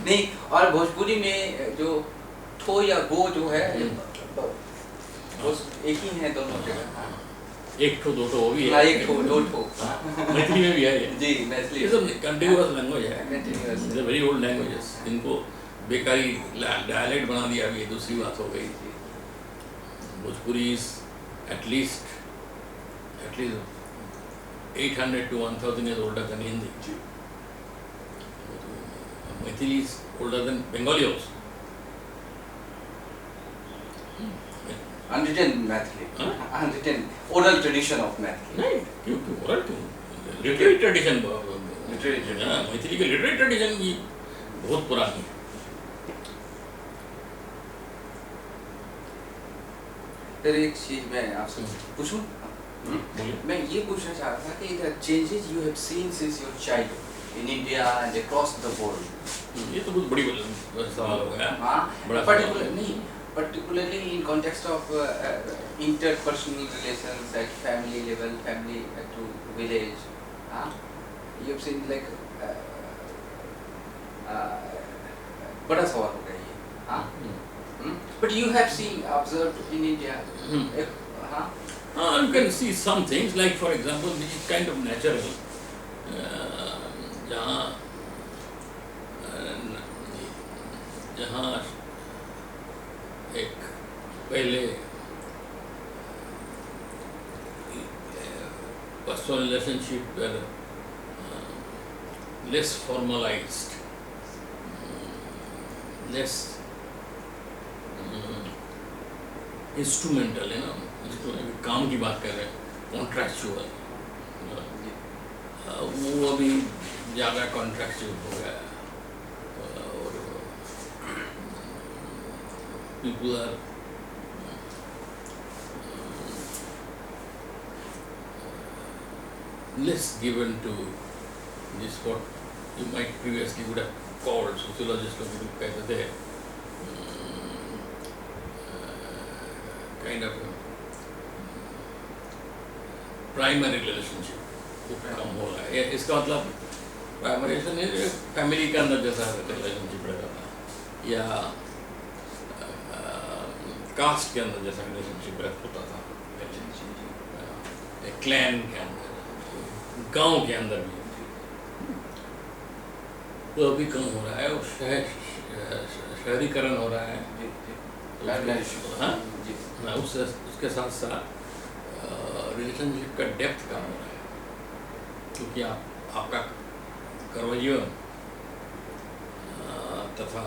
नहीं, और भोजपुरी में जो ठो या गो जो है वो एक ही है दोनों जगह। एक ठो दो ठो वो भी है। हाँ, एक ठो दो ठो। मैथिली में भी है ये। जी, मैथिली। ये सब कंटिन्यूअस लैंग्वेज है। Continuous। They're very old languages. इनको बेकारी डायलेक्ट बना दिया अभी, ये दूसरी बात हो गई। Bhojpuri is at least 800 to 1000 years older than Hindi. Maithili is older than Bengali also. Unwritten Mathili, Huh? unwritten oral tradition of Mathili. नहीं, क्यों oral क्यों? Literary tradition, Literary tradition. हाँ, मैथिली की literary tradition भी बहुत पुरानी है। फिर एक चीज मैं आपसे पूछूं? बोलिए। मैं ये पूछना चाह रहा था कि the changes you have seen since your childhood in India and across the world. ये तो बहुत बड़ी सवाल हो गया। हाँ, बड़ा particularly in context of interpersonal relations at family level, family to village. You have seen like बड़ा सवाल हो गया ये। But you have seen, observed in India. You can see some things, like for example, which is kind of natural. जहाँ एक पहले personal relationship were less formalized, less instrumental, काम की बात कर रहे हैं, कॉन्ट्रैक्चुअल, वो अभी ज़्यादा कॉन्ट्रैक्चुअल हो गया है और people are less given to this what you might previously would have called, sociologists लोग कहते थे, kind of प्राइमरी रिलेशनशिप कम हो रहा है। इसका मतलब प्राइमरी फैमिली के अंदर जैसा रिलेशनशिप रहता था, या कास्ट के अंदर जैसा रिलेशनशिप होता था, क्लैन के अंदर, गांव के अंदर भी, वो अभी कम हो रहा है और शहरीकरण हो रहा है। हाँ, उसके साथ साथ रिलेशनशिप का डेप्थ कम हो रहा है, क्योंकि आपका करवैया तथा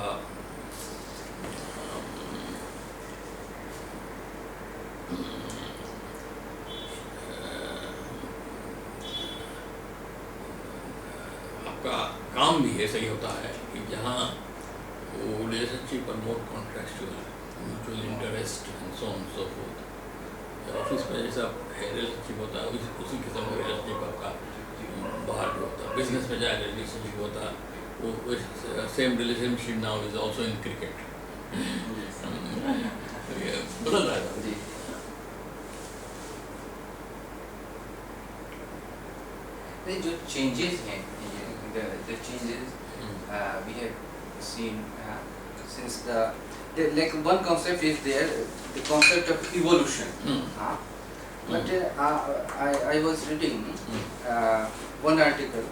आपका काम भी ऐसा ही होता है कि जहाँ वो रिलेशनशिप और more contractual, mutual interest and so on so forth. Office में जैसा रिलेशनशिप होता है उसी किस्म का रिलेशनशिप आपका बाहर भी होता है। बिजनेस में जाए रिलेशनशिप होता है, वो same relationship now is also in cricket. बदल रहा है जी। जो चेंजेस हैं, the changes we have seen since like one concept is there, the concept of evolution. But I was reading one article,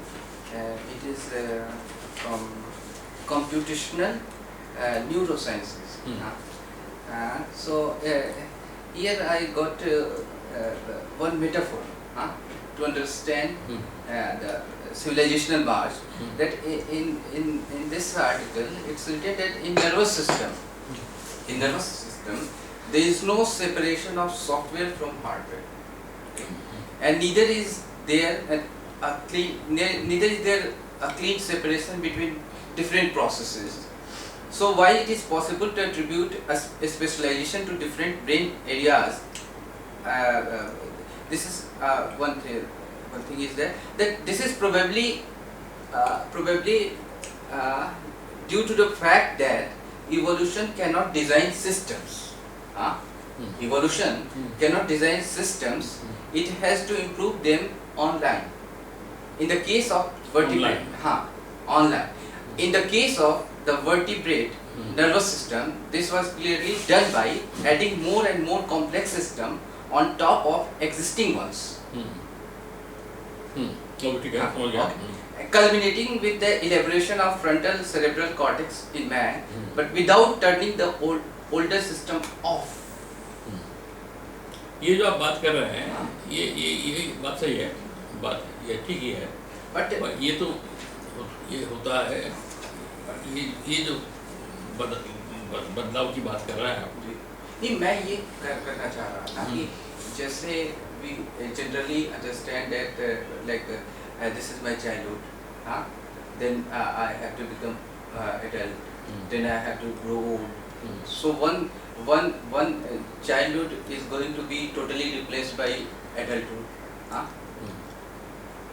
it is from computational neurosciences. So here I got one metaphor to understand the civilizational march, that in this article it's written that in nervous system there is no separation of software from hardware, and neither is there a clean separation between different processes. So while it is possible to attribute a specialization to different brain areas, this is one thing is that this is probably due to the fact that evolution cannot design systems. Evolution cannot design systems, it has to improve them online. In the case of vertebrate, online. In the case of the vertebrate nervous system, this was clearly done by adding more and more complex system on top of existing ones. Culminating with the elaboration of frontal cerebral cortex in man, but without turning the older system off. ये जो आप बात कर रहे हैं, ये बात सही है, बात ये ठीक ही है, But ये तो ये होता है, ये जो बदलाव की बात कर रहा है आप। नहीं, मैं ये करना चाह रहा था कि जैसे we generally understand that this is my childhood, then I have to become adult, then I have to grow old. So one childhood is going to be totally replaced by adulthood.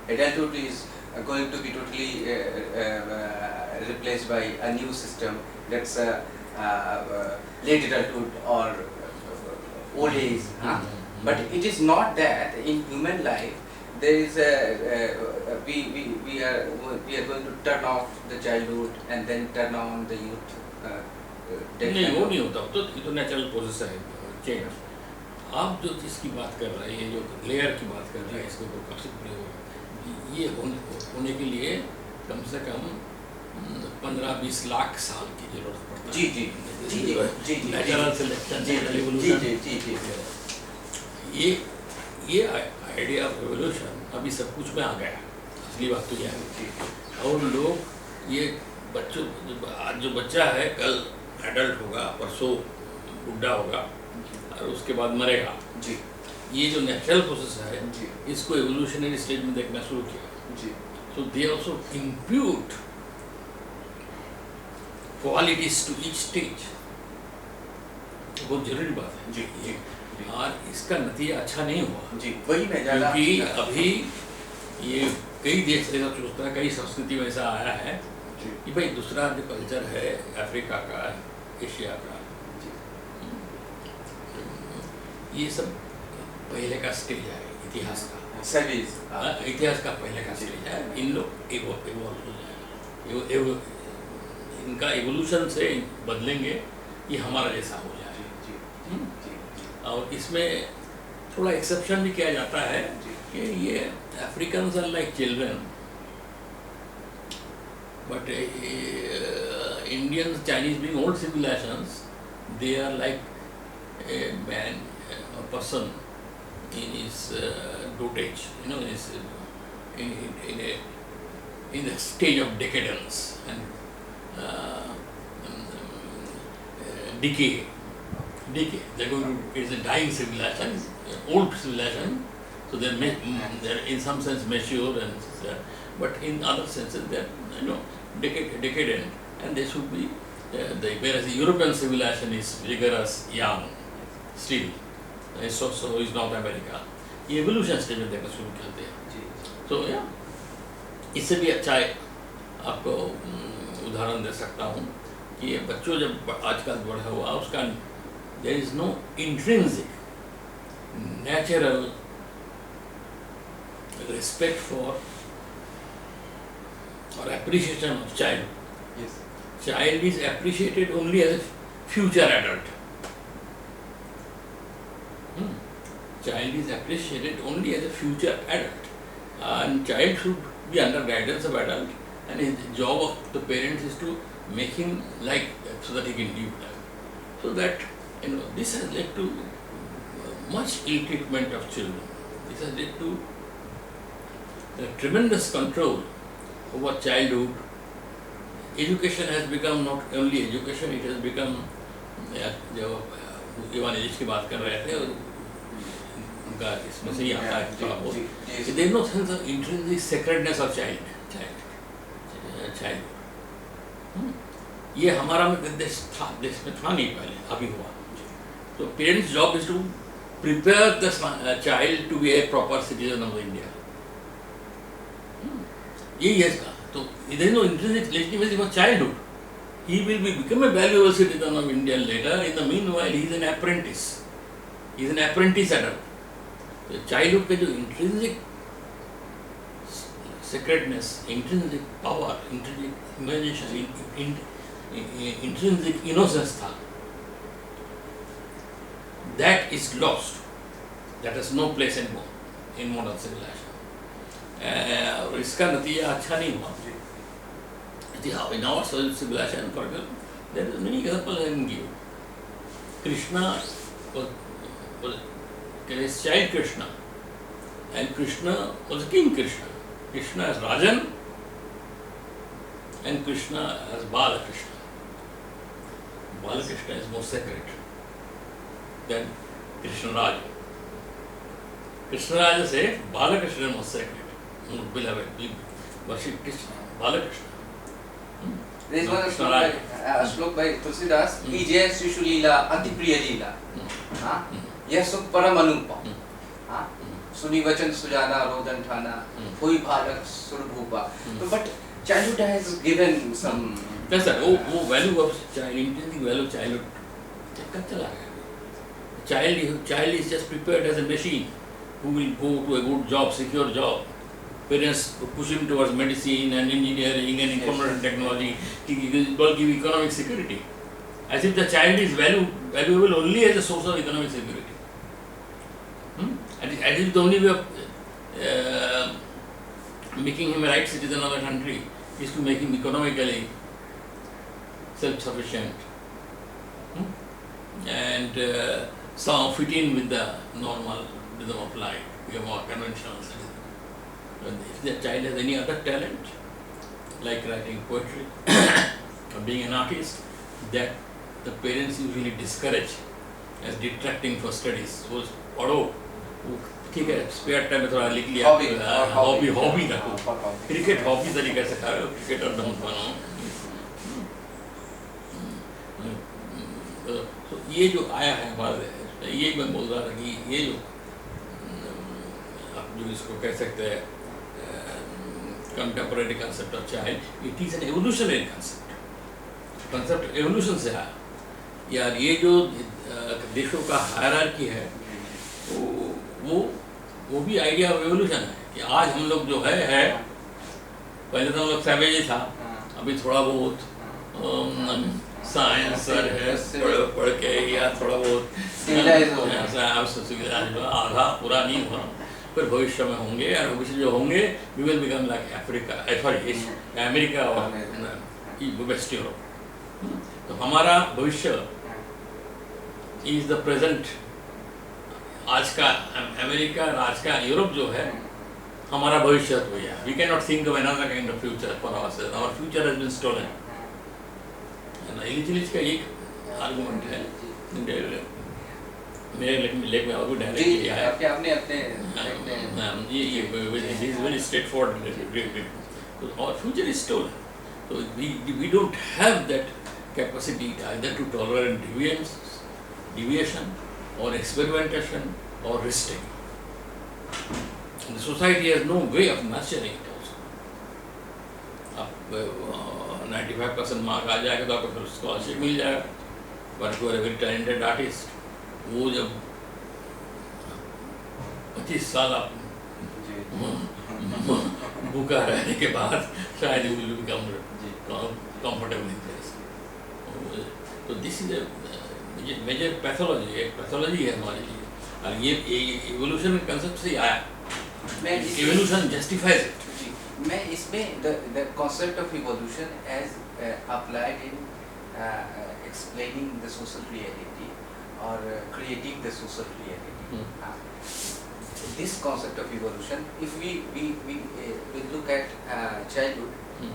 Adulthood is going to be totally replaced by a new system, that's late adulthood or old age. But it is not that. In human life there is we are going to turn off the childhood and then turn on the youth. नहीं, वो नहीं होता, तो ये तो natural process है change. आप जो इसकी बात कर रहे हैं, ये जो लेयर की बात कर रहे हैं, इसके ऊपर काफी प्रयोग, ये होने के लिए कम से कम 15-20 लाख साल की जरूरत पड़ती है। जी जी जी जी जी नेचुरल सिलेक्शन, एवोल्यूशन, ये आइडिया ऑफ एवोल्यूशन अभी सब कुछ में आ गया। असली बात तो यह है, और लोग ये बच्चों, आज जो बच्चा है कल एडल्ट होगा, परसों बुढ़ा होगा और उसके बाद मरेगा जी। ये जो नेचुरल प्रोसेस है जी, इसको एवोल्यूशनरी स्टेज में देखना शुरू किया जी। So they also impute qualities to each stage. बहुत जरूरी बात है जी जी। और इसका नतीजा अच्छा नहीं हुआ जी, वही मैं क्योंकि अभी ये कई देश ऐसा सोचता है, कई संस्कृति में ऐसा आया है कि भाई दूसरा जो कल्चर है अफ्रीका का, एशिया का, ये सब पहले का स्टेज है इतिहास का, इतिहास का पहले का स्टेज है। इन लोग इवॉल्व हो जाएगा, इनका एवोल्यूशन से बदलेंगे, ये हमारा जैसा हो जाएगा। और इसमें थोड़ा एक्सेप्शन भी किया जाता है कि ये Africans are like children, but Indians, Chinese being old civilizations, they are like a man, a person in his dotage, is in a stage of decadence and decay. They're going to, it's a dying civilization, old civilization, so they're in some sense mature, but in other senses they're decadent, and they should be whereas the European civilization is vigorous, young, still, so is North America. ये evolution stage में देखना शुरू करते हैं। तो इससे भी अच्छा आपको उदाहरण दे सकता हूँ कि ये बच्चों जब आजकल बढ़ा हुआ उसका there is no intrinsic natural respect for or appreciation of child. Yes. Child is appreciated only as a future adult. Child is appreciated only as a future adult, and child should be under guidance of adult, and his job of the parents is to make him like that so that he can live life. So that this has led to much ill treatment of children. This has led to tremendous control over childhood. Education has become not only education, it has become जो Ivan edges की बात कर रहे थे उनका इसमें से ही आता है थोड़ा बहुत। There is no sense of intrinsic sacredness of child. ये हमारा देश में था नहीं पहले, अभी हुआ। So parents' job is to prepare the child to be a proper citizen of India. यही है इसका। तो there is no intrinsic legitimacy for childhood. He will become a valuable citizen of India later. In the meanwhile, he is an apprentice. He is an apprentice adult. So childhood का जो intrinsic sacredness, intrinsic power, intrinsic imagination, intrinsic innocence था, that is lost. That has no place anymore in modern civilization. और इसका नतीजा अच्छा नहीं हुआ. In our civilization, for example, there are many examples I can give. Krishna was child Krishna, and Krishna was King Krishna. Krishna as Rajan, and Krishna as Bala Krishna. Bala Krishna is more sacred than Krishna Raja. Krishna Raja says Bala Krishna is more sacred, more beloved. We worship Krishna, Bala Krishna. There is one श्लोक by Tulsidas, की जय शिशु लीला अति प्रिय लीला, यह सुख परम अनुपम, सुनी वचन सुजाना रोदन ठाना, कोई बालक सुर भूपा. But childhood has given some. That's that. वो value of child, intrinsic value of childhood, कब चला गया? Child is just prepared as a machine who will go to a good job, secure job. Parents push him towards medicine and engineering and information technology. It will give economic security. As if the child is valuable only as a source of economic security. And it is the only way of making him a right citizen of the country is to make him economically self-sufficient and some fit in with the normal rhythm of life, be a more conventional citizen. If the child has any other talent, like writing poetry or being an artist, that the parents usually discourage as detracting for studies. So, पढ़ो, ठीक है, spare time में थोड़ा लिख लिया, hobby रखो, cricket hobby तरीके से करो, cricketer मत बनो. तो ये जो आया है हमारे, ये मैं बोल रहा था कि ये जो आप जो इसको कह सकते हैं contemporary concept of child, it is an evolutionary concept. Concept evolution से आया. यार ये जो देशों का हायरार्की है, वो भी आइडिया ऑफ एवोल्यूशन है कि आज हम लोग जो है पहले तो हम लोग सैवेज ही था, अभी थोड़ा बहुत साइंस पढ़ के या थोड़ा बहुत आधा पूरा नहीं हुआ, फिर भविष्य में होंगे और भविष्य जो होंगे we will become like America और वेस्ट यूरोप. तो हमारा भविष्य is the present. आज का अमेरिका और आज का यूरोप जो है हमारा भविष्य हो गया. We cannot think of another kind of future for ourselves. Our future has been stolen. इलिचिलिच का एक आर्गुमेंट है, मेरे लेख में और भी डायरेक्ट किया है. ये very straightforward. Our future is stolen. So we don't have that capacity either to tolerate deviation or experimentation or risk-taking. The society has no way of nurturing it also. आप 95% मार्क आ जाएगा तो आपको फिर scholarship मिल जाएगा. But if you are a very talented artist, वो जब 25 साल आप भूखा रहने के बाद शायद you will become comfortable in this. तो this is a major pathology, एक पैथोलॉजी है हमारे लिए. और ये इवोल्यूशन के कंसेप्ट से आया. Evolution justifies it. मैं इसमें the concept of evolution as applied in explaining the social reality or creating the social reality. This concept of evolution, if we look at childhood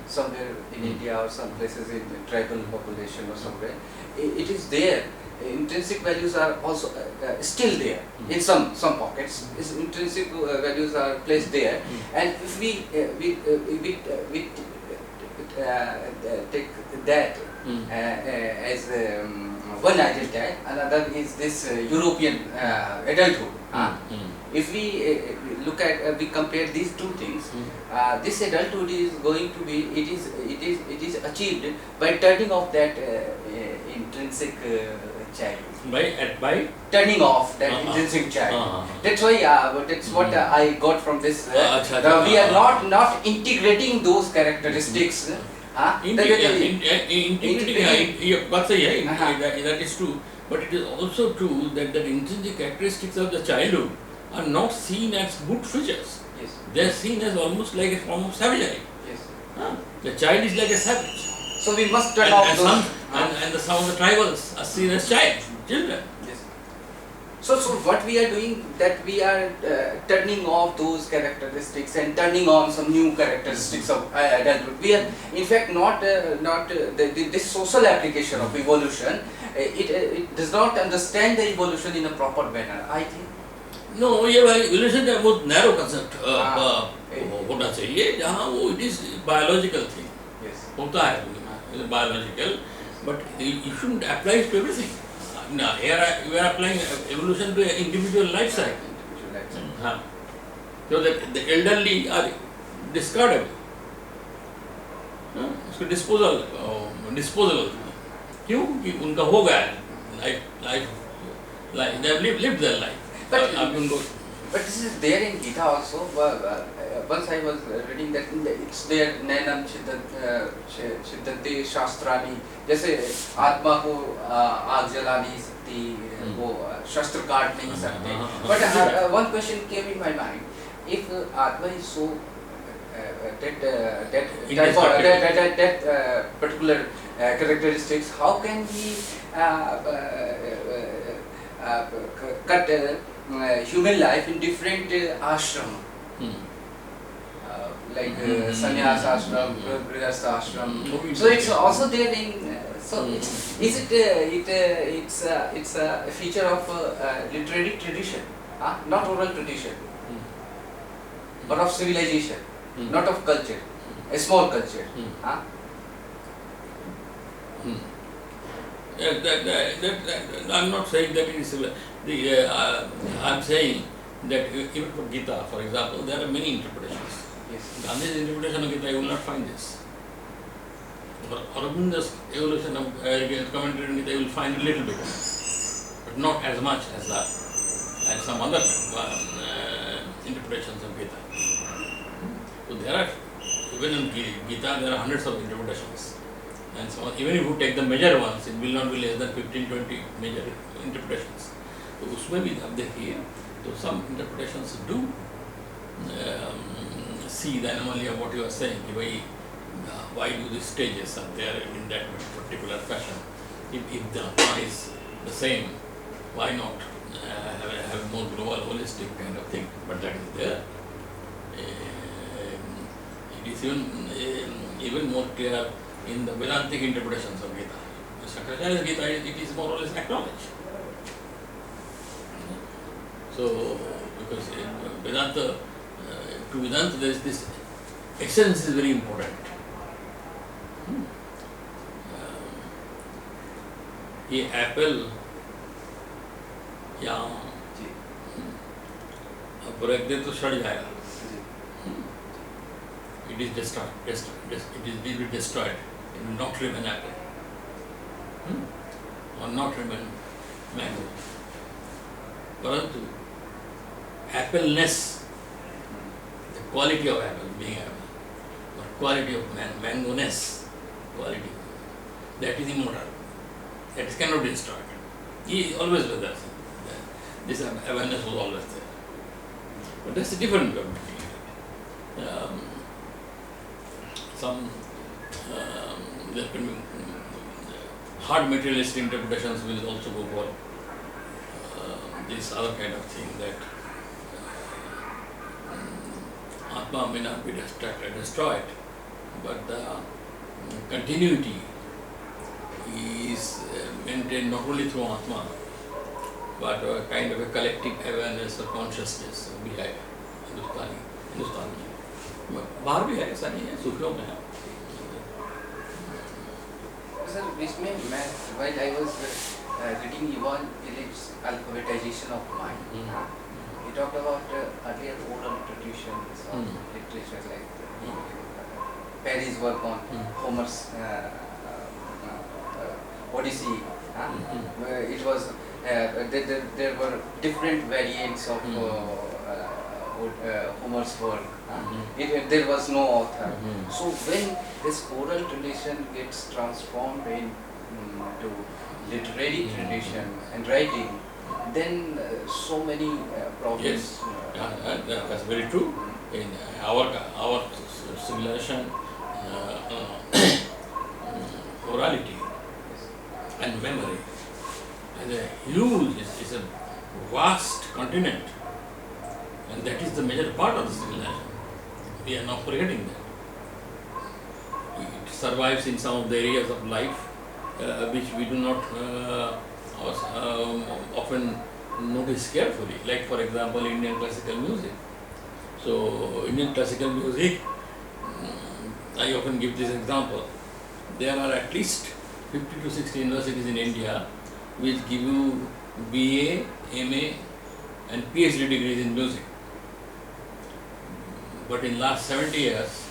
somewhere in India or some places in the tribal population or somewhere, it is there. Intrinsic values are also still there in some pockets. Intrinsic values are placed there, and if we take that as one ideal type, another is this European adulthood. If we look at, we compare these two things, this adulthood is going to be, it is achieved by turning off that intrinsic childhood. By Turning off that intrinsic child. That's why that's what I got from this. We are not integrating those characteristics. Integrating, that is true. But it is also true that the intrinsic characteristics of the childhood are not seen as good features. Yes. They are seen as almost like a form of savagery. Yes. The child is like a savage. So we must turn off those. Some of the tribals are seen as children. Yes. So what we are doing, that we are turning off those characteristics and turning on some new characteristics of adulthood. We are in fact not this social application of evolution. It does not understand the evolution in a proper manner, I think. No, evolution is a बहुत narrow concept. होना चाहिए जहाँ वो it is biological thing. Yes. होता है biological, but you shouldn't apply it to everything. No, here we are applying evolution to an individual life cycle. So that the elderly are discardable. उसको disposable. क्यों? कि उनका हो गया life they have lived their life. But this is there in Gita also. Once I was reading that it's there Nainam Chiddante Shastrani. जैसे आत्मा को आग जला नहीं सकती, वो शस्त्र काट नहीं सकते. But one question came in my mind. If Atma is so that particular characteristics, how can we cut human life in different ashram, like sannyas ashram, grihastha ashram. So it's also there in. So is it it's a feature of literary tradition, not oral tradition, but of civilization, not of culture, a small culture. I'm not saying that it is I'm saying that even for Gita, for example, there are many interpretations. Yes. Gandhi's interpretation of Gita, you will not find this. For Aurobindo's evolution of commentary on Gita, you will find a little bit, but not as much as some other interpretations of Gita. So there are, even in Gita, there are hundreds of interpretations. And so even if you take the major ones, it will not be less than 15-20 major interpretations. तो उसमें भी आप देखिए, तो some interpretations do see the anomaly of what you are saying. कि भाई why do these stages are there in that particular fashion? If the Atma is the same, why not have a more global, holistic kind of thing? But that is there. It is even more clear in the Vedantic interpretations of Gita. The Shankaracharya's Gita, it is more or less acknowledged. So, because Vedanta, to Vedanta there is this essence is very important. ये Apple या अब रख दे तो सड़ जाएगा. It is destroyed. It will be destroyed. It will not remain apple. Or not remain mango. Parantu, appleness, the quality of apple being apple, or quality of mango-ness, quality, that is immortal. That cannot be destroyed. He is always with us. This awareness was always there. But that's a different way of looking at it. Some there can be hard materialistic interpretations will also go for this other kind of thing, that Atma may not be destroyed, but the continuity is maintained not only through Atma, but a kind of a collective awareness or consciousness behind Hindustan में. बाहर भी है, ऐसा नहीं है, सूफियों में है. Sir, इसमें मैं while I was reading Ivan Illich's Alphabetization of Mind, he talked about earlier oral traditions of literature like Perry's work on Homer's Odyssey, It was there were different variants of Homer's work. There was no author. So when this oral tradition gets transformed into literary tradition and writing, then so many problems. Yes, that's very true. In our civilization, orality and memory is a huge, is a vast continent, and that is the major part of the civilization. We are now forgetting that. It survives in some of the areas of life which we do not often notice carefully, like for example Indian classical music. So Indian classical music, I often give this example. There are at least 50 to 60 universities in India which give you BA, MA and PhD degrees in music. But in last 70 years,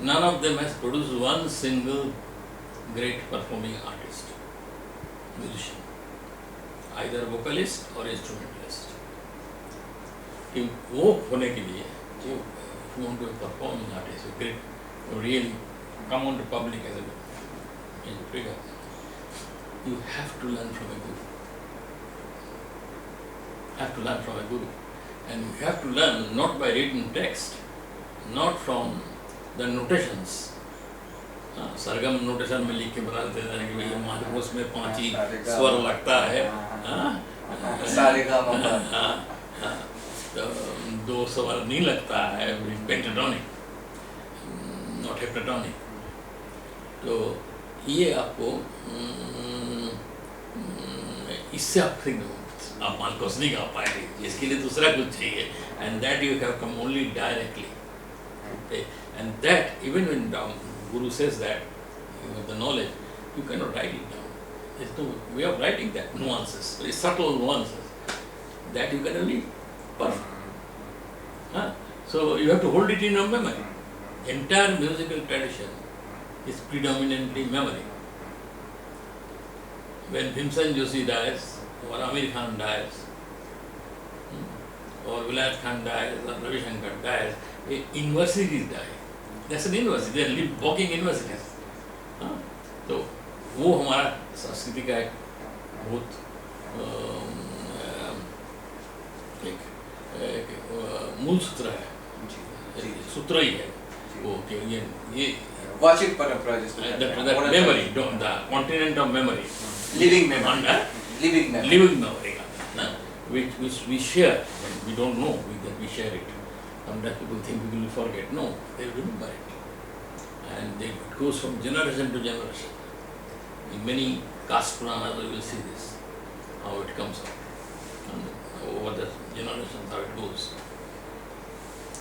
none of them has produced one single great performing artist, musician, either vocalist or instrumentalist. कि वो होने के लिए, if you want to be a performing artist, you great, you really come on to public as a figure, you have to learn from a guru. Have to learn from a guru, and you have to learn not by written text, not from the notations. Sargam notation में लिख के बता देते हैं कि भैया मालूम उसमें 5 ही स्वर लगता है, तो 2 स्वर नहीं लगता है, पेंटाटोनिक नॉट हेप्टाटोनिक. तो ये आपको इससे आप मालकोस नहीं गा पाएंगे, इसके लिए दूसरा कुछ चाहिए, and that you have come only directly. Okay? And that even when Guru says that you have the knowledge, you cannot write it down. There's no way of writing that, nuances, very subtle nuances that you can only perfect. So you have to hold it in your memory. Entire musical tradition is predominantly memory. When Bhimsen Joshi dies, or Amir Khan dies, or Vilayat Khan dies, or Ravi Shankar dies, universities die. That's an university, they are walking universities. तो वो हमारा संस्कृति का एक बहुत एक मूल सूत्र है, सूत्र ही है वो कि ये वाचिक परंपरा जिसको memory, the continent of memory, living memory का, which we share, and we don't know that we share it. Sometimes people think we will forget. No, they remember it. And it goes from generation to generation. In many caste Puranas you will see this, how it comes out. And over the generations how it goes.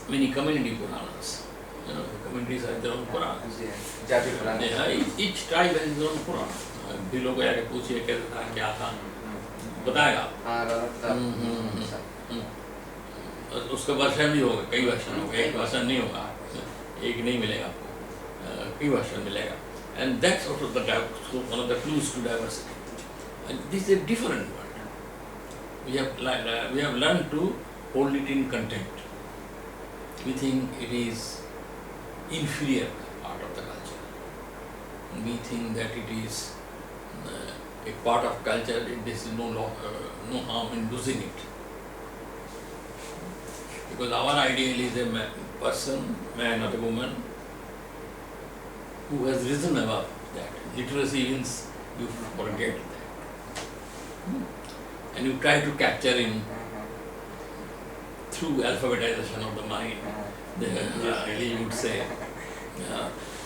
Many community Puranas. The communities have their own Puranas. Each tribe has its own Purana. भी लोग आके पूछिए कैसा था, क्या था, बताएगा. उसका वर्षन भी होगा, कई वर्षन होगा, एक वर्षन नहीं होगा, एक नहीं मिलेगा आपको, कई वर्षन मिलेगा. And that's also one of the clues to diversity. And this is a different world. We have learned to hold it in contempt. We think it is inferior part of the culture. We think that it is a part of culture. There is no harm in losing it. Because our ideal is a person, man or a woman, who has risen above that. Literacy means you forget that. And you try to capture in through alphabetization of the mind, you would say,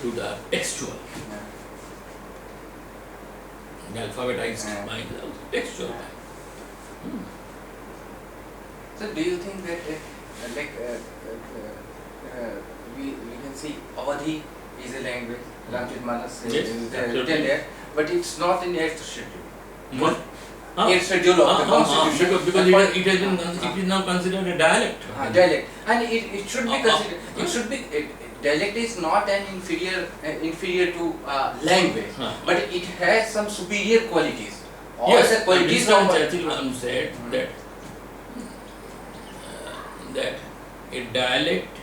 to the textual. The alphabetized mind is also textual mind. So do you think that we can see Awadhi is a language, Ramchit Manas is written there, but it's not in 8th schedule. 8th schedule of the constitution. Because it is now considered a dialect. Dialect, and it should be considered. It should be dialect is not an inferior to language, but it has some superior qualities. All yes, the qualities Winston of Churchill said that a dialect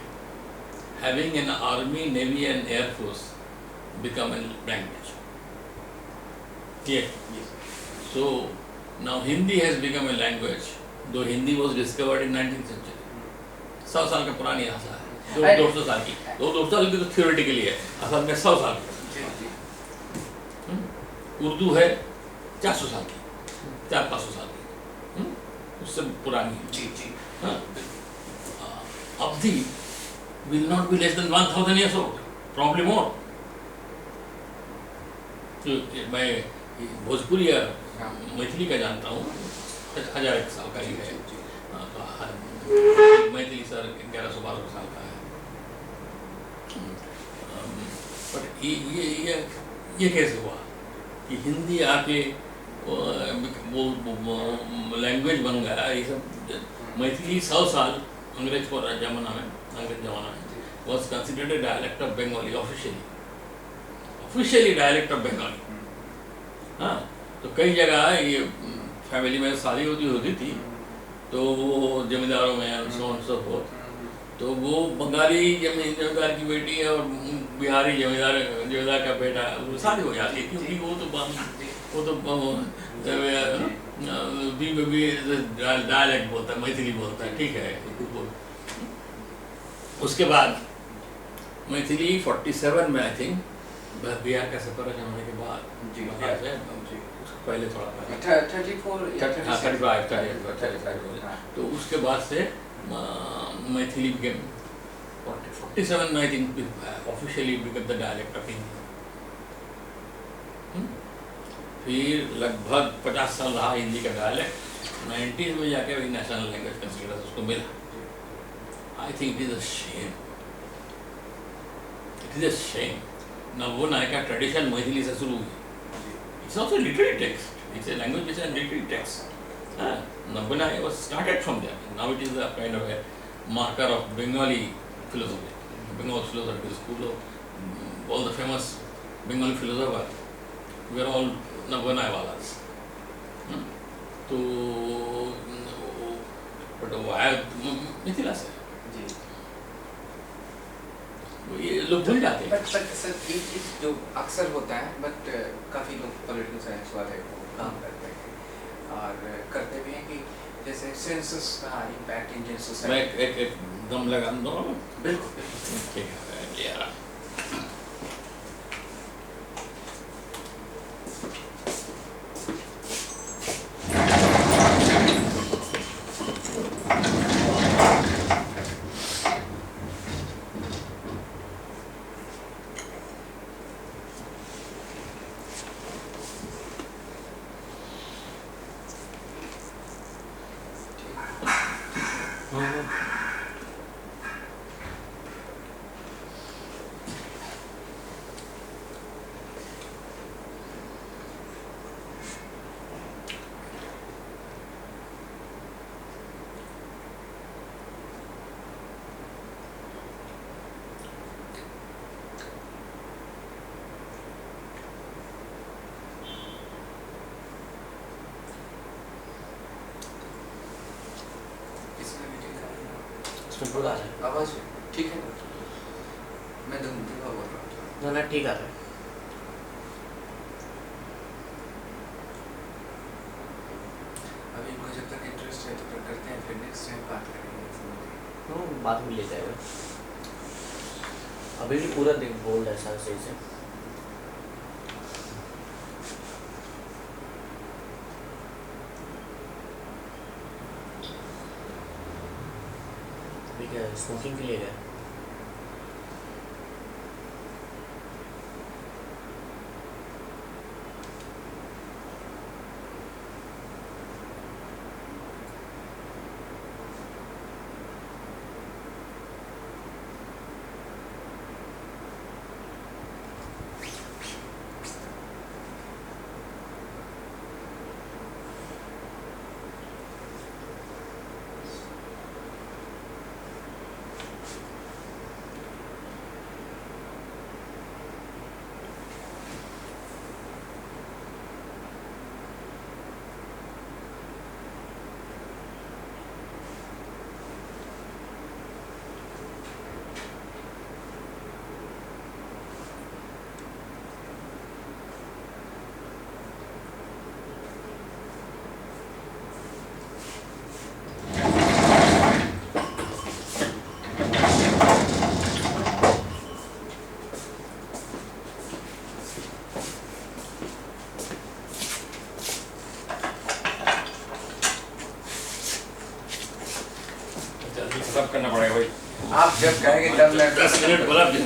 having an army, navy and air force become a language. Yeah. Yes. So now Hindi has become a language, though Hindi was discovered in 19th century. 100 साल का पुरानी भाषा है, 200 साल की, 200 साल की तो थियोरेटिकली है, असल में 100 साल की। उर्दू है 400 साल की, 400-500 साल की, उससे पुरानी है। जी जी। Avdi will not be less than 1000 years old, probably more. तो मैं भोजपुरी या मैथिली का जानता हूँ, 1000 साल का ही है। मैथिली सर 1100-1200 साल का है। बट ये कैसे हुआ कि हिंदी आके वो लैंग्वेज बन गया? ये सब मैथिली 100 साल अंग्रेज को जमाना में, अंग्रेज जमाना में was considered a dialect of Bengali officially dialect of Bengali. हाँ, तो कई जगह ये फैमिली में शादी होती थी, तो वो जमींदारों में तो वो बंगाली जमींदार की बेटी है और बिहारी जमींदार का बेटा, वो शादी हो जाती है, क्योंकि वो तो डायलेक्ट बोलता है, मैथिली बोलता है, ठीक है। उसके बाद मैथिली 47 में आई थिंक बिहार का सेपरेशन होने के बाद, पहले थोड़ा पहले 35, तो उसके बाद से मैथिली बिकेम 47 में I think officially become the dialect of Hindi. फिर लगभग 50 साल रहा हिंदी का डायलेक्ट, 90s में जाके वही नेशनल लैंग्वेज कंसिडर उसको मिला। I think it is a shame, it is a shame. नवोनाय का ट्रेडिशन मैथिली से शुरू हुई। It's also a literary text. It's a language which is a literary text. Navonai was started from there. Now it is a kind of a marker of Bengali philosophy. Bengal philosophy school of all the famous Bengali philosophers were all Navonai walas. तो but why Mithila से ये लोग भूल जाते हैं। But sir एक चीज़ जो अक्सर होता है, बट काफ़ी लोग पॉलिटिकल साइंस वाले काम करते हैं और करते भी हैं कि जैसे सेंसस का इम्पैक्ट इंडियन सोसाइटी। मैं एक दम लगा दो। बिल्कुल ठीक है यार। आवाज़ ठीक है? मैं धुंधला बोल रहा हूँ। ना ठीक आ रहा है। अभी इनको जब तक इंटरेस्ट है तो करते हैं, फिर नेक्स्ट टाइम बात करेंगे। बात में ले जाएगा। अभी भी पूरा दिन बोल रहा है सर सही से। स्मोकिंग के लिए गया। करना पड़ेगा भाई। आप जब कहेंगे तब मैं 10 मिनट बोला 20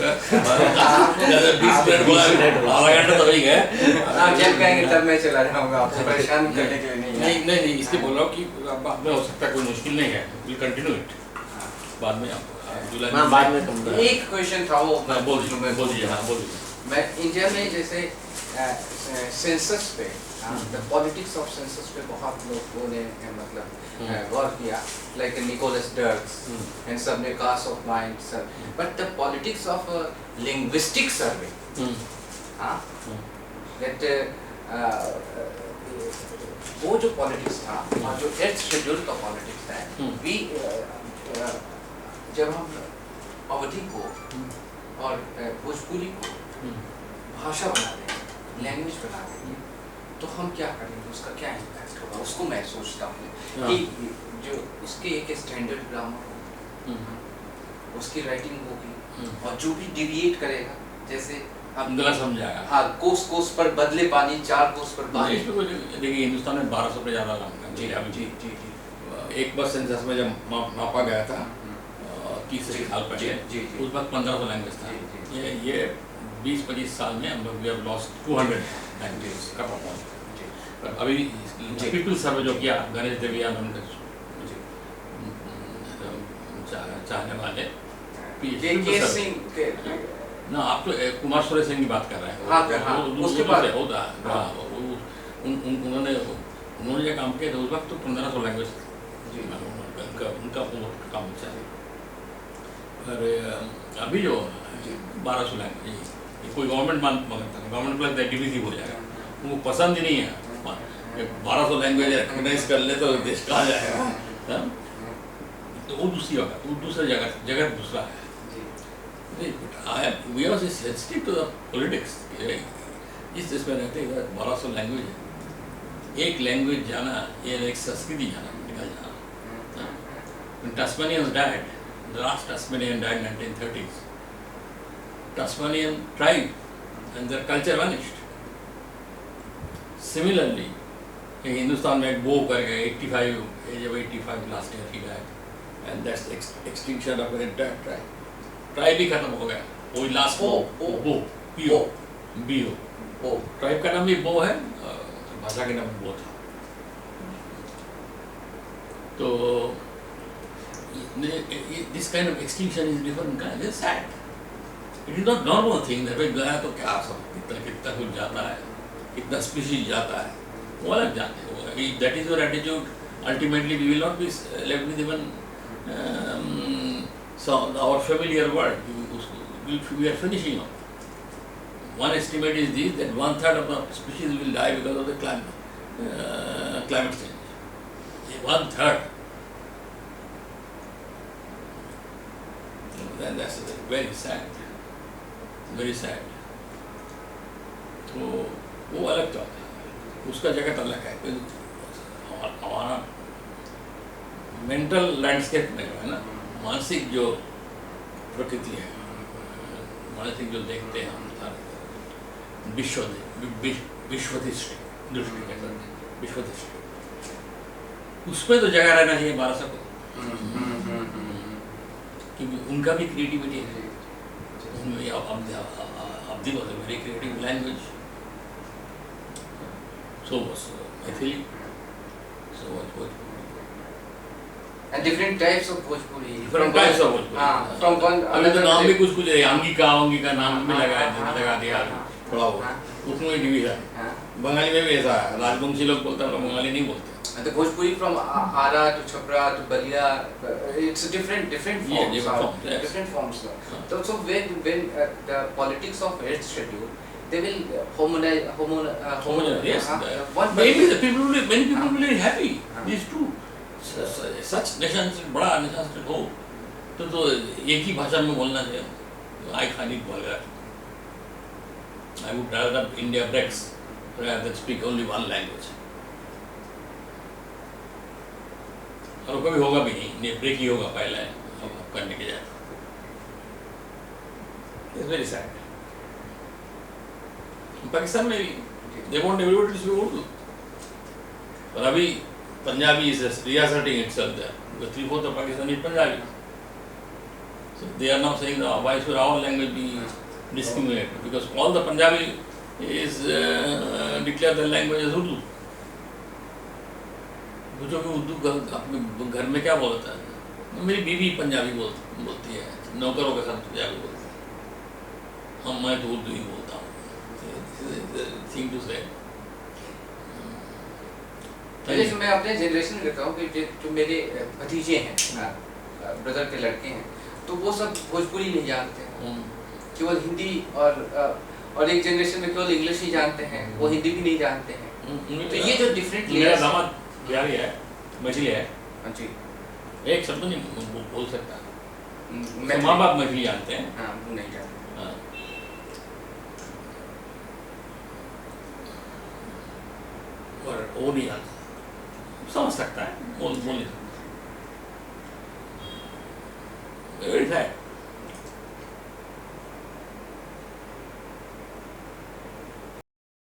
मिनट बोला, आधा घंटा तो वही गए। आप जब कहेंगे तब मैं चला जाऊंगा, आपको परेशान करने के लिए नहीं है। नहीं, इसलिए बोल रहा हूँ कि बाद में हो सकता है कोई मुश्किल नहीं है, विल कंटिन्यू इट बाद में। आप जुलाई मैं बाद में कहूँगा। एक क्वेश्चन था वो मैं बोल दीजिए। हाँ बोल दीजिए। मैं इंडिया में जैसे सेंसस पे पॉलिटिक्स ऑफ सेंसस पे बहुत लोगों ने मतलब गौर किया, लाइक निकोलस डर्क्स एंड सब ने कास्ट ऑफ माइंड सब, but the politics of linguistic survey, हाँ, दैट वो जो पॉलिटिक्स था और जो 8th शेड्यूल का पॉलिटिक्स है, वी जब हम अवधि को और भोजपुरी को भाषा बना देंगे, लैंग्वेज बना देंगे, तो हम क्या करेंगे, उसका क्या इम्पैक्ट होगा, उसको मैं सोचता हूँ कि जो उसके एक स्टैंडर्ड ग्रामर होगा, उसकी राइटिंग होगी, और जो भी डिविएट करेगा, जैसे अब गलत समझाएगा, हाँ, कोस पर बदले पानी, 4 कोस पर पानी। देखिए हिंदुस्तान में 1200 पे ज़्यादा लैंग्वेज। जी। एक बार सेंसस में जब मापा गया था 30 साल पहले, उस वक्त 1500 लैंग्वेज था। ये 20-25 साल में हम लोग वी हैव लॉस्ट 200 लैंग्वेज का परफॉर्मेंस। पर अभी पीपल सर्वे जो किया गणेश देवियान चाहने वाले ना, आप तो कुमार सुरेश सिंह की बात कर रहे हैं। उसके बाद होता उन्होंने जो काम किया था उस वक्त तो 1500 लैंग्वेज उनका काम चाहिए। पर अभी जो 1200 लैंग्वेज कोई गवर्नमेंट गवर्नमेंट प्लस डीबीसी हो जाएगा, उनको पसंद ही नहीं है। 1200 लैंग्वेज रिकग्नाइज कर ले तो देश कहाँ जाएगा। तो वो दूसरी वक्त वो दूसरा जगह दूसरा है। We are sensitive to the politics. इस देश में रहते हैं 1200 लैंग्वेज है। एक लैंग्वेज जाना, ये एक संस्कृति जाना, निकल जाना। When Tasmanians died, the last Tasmanian died in 1930s. Tasmanian tribe and their culture vanished. Similarly, Hindustan में एक बो कर गए 85 age of 85 last year he died, and that's the extinction of an entire tribe. Tribe ही खत्म हो गया, वही लास्ट बो ट्राइब का नाम भी बो है, भाषा के नाम बो था। तो this kind of extinction is different kind, it's sad, it is not normal thing that गया तो क्या सब कितना कुछ जाता है, कितना स्पीशीज जाता है, वो अलग जाते हैं। That is your attitude, ultimately we will not be left with even so our familiar world, we are finishing off. One estimate is this, that 1/3 of the species will die because of the climate change. 1/3. Then that's very sad. Very sad. तो वो अलग तो उसका जगह अलग है। हमारा mental landscape में है ना, मानसिक जो प्रकृति है, मानसिक जो देखते हैं हम सारे विश्व दृष्टि उसमें तो जगह रहना चाहिए 1200 को, क्योंकि उनका भी क्रिएटिविटी है। अवधि was a very creative language, so was Maithili, so was and different types of Bhojpuri. Different types of Bhojpuri. From one. अभी तो नाम भी कुछ है, अंगिका नाम भी लगा दिया थोड़ा वो, उसमें भी डिवीजन है। बंगाली में भी ऐसा है, राजवंशी लोग बोलते हैं, बंगाली नहीं बोलते। The Bhojpuri from Ara to Chhapra to Balia, it's different forms. Different forms. So when the politics of 8th schedule, they will homogenize. Yes. Maybe the people many people will be happy. These two. Such nations बड़ा nations हो तो एक ही भाषा में बोलना चाहिए। I find it vulgar. I would rather India breaks rather than speak only one language. और कभी होगा भी नहीं, ब्रेक ही होगा पहले हम करने के जाए। It's very sad. पाकिस्तान में they want everybody to speak Urdu, पर अभी Punjabi is reasserting itself there. The 3/4 of Pakistan is Punjabi. So they are now saying that why should our language be discriminated? Because all the Punjabi is declared the language as Urdu. पूछो कि उर्दू अपने घर में क्या बोलता है? मेरी बीवी पंजाबी बोलती है, नौकरों के साथ पंजाबी बोलती है, हम मैं तो उर्दू ही बोलता हूँ। थिंग टू से जैसे मैं अपने जनरेशन में कहता हूँ कि जो मेरे भतीजे हैं, ब्रदर के लड़के हैं, तो वो सब भोजपुरी नहीं जानते हैं, केवल हिंदी, और एक जनरेशन में केवल इंग्लिश ही जानते हैं, वो हिंदी भी नहीं जानते हैं। तो ये जो डिफरेंट मेरा दामाद बिहारी है, मछली है। हाँ जी। एक शब्द नहीं बोल सकता। तो माँ बाप मछली जानते हैं। हाँ, वो नहीं जानते। हाँ। और वो नहीं जानता, समझ सकता है, बोल नहीं सकता।